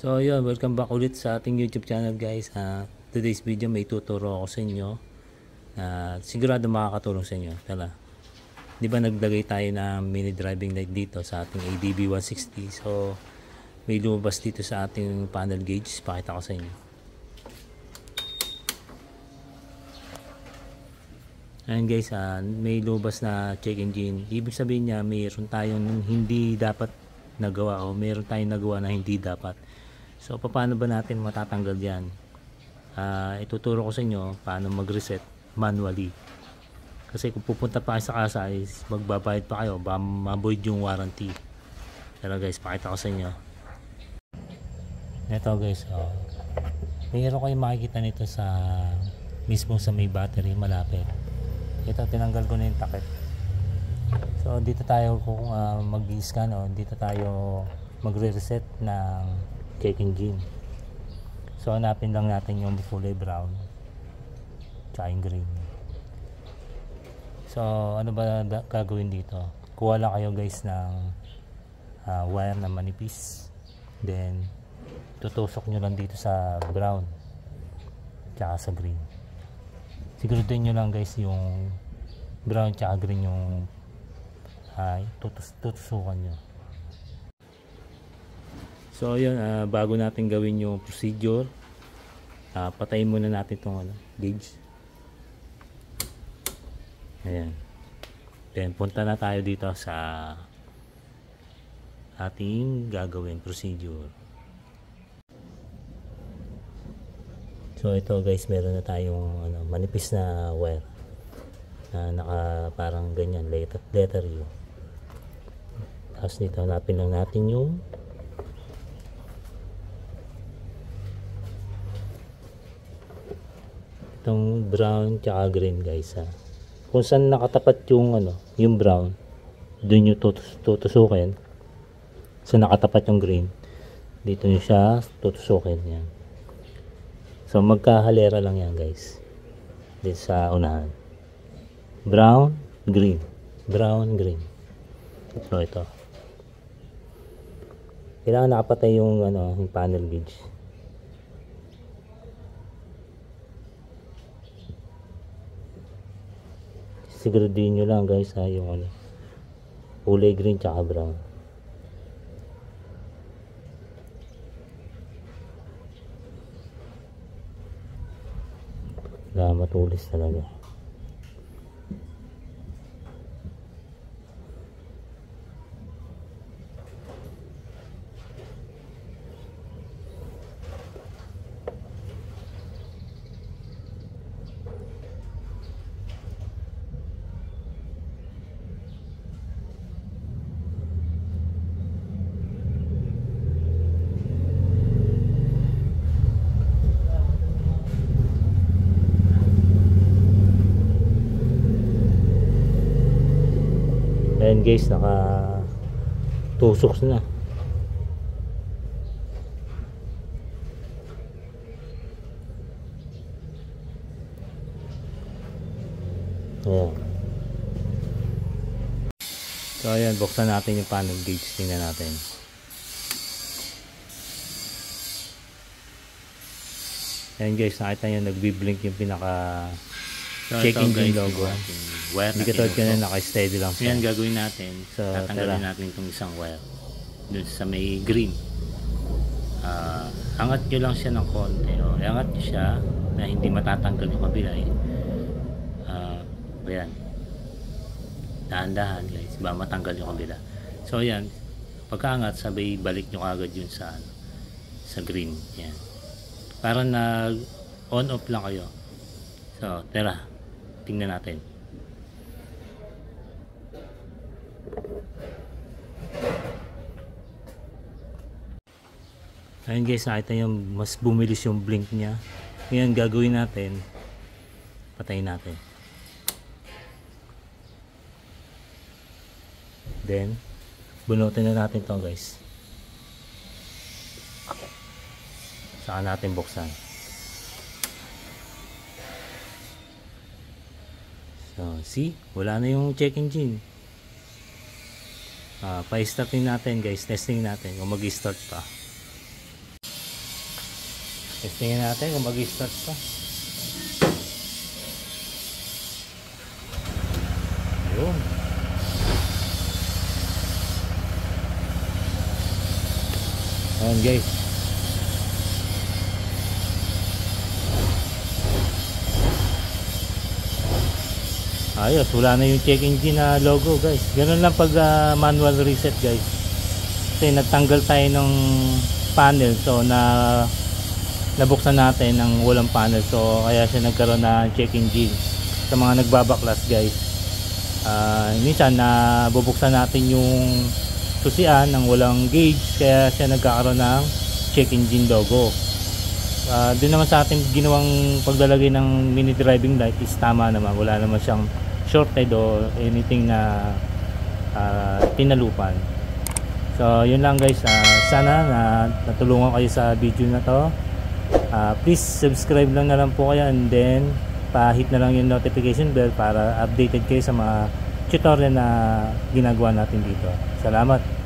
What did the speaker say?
So yun, welcome back ulit sa ating YouTube channel guys. Today's video may tuturo ako sa inyo sigurado makakatulong sa inyo. Tala, di ba naglagay tayo ng mini driving light dito sa ating ADB 160. So may lumabas dito sa ating panel gauge. Pakita ko sa inyo. Ayan guys, may lumabas na check engine. Ibig sabihin niya mayroon tayong hindi dapat nagawa o mayroon tayong nagawa na hindi dapat. So paano ba natin matatanggal yan? Ituturo ko sa inyo paano mag-reset manually. Kasi kung pupunta pa kayo sa kasa is magbabayad pa kayo, ma-void yung warranty. Pero guys, pakita ko sa inyo. Ito guys, mayroon kayong makikita nito sa mismo sa may battery malapit. Ito, tinanggal ko na yung takip. So dito tayo kung mag-scan, dito tayo magre-reset ng check engine. So hanapin lang natin yung kulay brown tsaka yung green. So ano ba gagawin dito? Kuha lang kayo guys ng wire na manipis, then tutusok nyo lang dito sa brown tsaka sa green. Siguraduhin nyo lang guys yung brown tsaka green yung tutusukan nyo. So yun, bago natin gawin yung procedure, patayin muna natin itong gauge. Ayan. Then punta na tayo dito sa ating gagawin procedure. So ito guys, meron na tayong manipis na wire na naka parang ganyan, letter U. Tapos dito hanapin lang natin yung itong brown tsaka green guys. Kung saan nakatapat yung yung brown, doon yung tutusukin. Sa nakatapat yung green, dito nyo siya tutusukin yan. So magkahalera lang yan guys, dito sa unahan. Brown, green, brown, green. So ito, kailangan nakapatay yung yung panel gauge. Siguraduhin nyo lang guys yung kulay green tsaka brown. Matulis talaga. Ayan guys, naka tusok na. Ayan. So ayan, buksan natin yung panel gauge. Tingnan natin. Ayan guys, nakita nyo nagbi-blink yung pinaka check engine logo. Hindi katulad ka na naka-steady lang siya. Yan gagawin natin. So, tatanggalin natin itong isang wire dun sa may green. Angat nyo lang siya ng konti. Angat nyo siya na hindi matatanggal yung kabila. Ayan. Dahan-dahan guys. Ba matanggal yung kabila. So ayan. Pagkaangat, sabay balik nyo agad yun sa green. Yan. Para nag on off lang kayo. So tara, tingnan natin. Ayun guys, nakita nyo mas bumilis yung blink nya. Ngayon gagawin natin, patayin natin. Then bunutin na natin to guys. Saka natin buksan. So see, wala na yung check engine. Pa-starting natin guys, testing natin kung mag-start pa. Testingin natin kung mag-start pa. Ayun. Ayan guys. Ayos, wala na yung check engine na logo guys. Ganun lang pag manual reset guys. Kasi nagtanggal tayo ng panel, so nabuksan natin ng walang panel, so kaya siya nagkaroon na check engine. Sa mga nagbabaklas guys, minsan bubuksan natin yung susian ng walang gauge, kaya siya nagkakaroon ng check engine logo. Doon naman sa ating ginawang paglalagay ng mini driving light is tama naman, wala naman siyang shorted o anything na tinalupan. So yun lang guys, sana natulungan kayo sa video na to. Please subscribe lang na lang po kayo, and then pa-hit na lang yung notification bell para updated kayo sa mga tutorial na ginagawa natin dito. Salamat.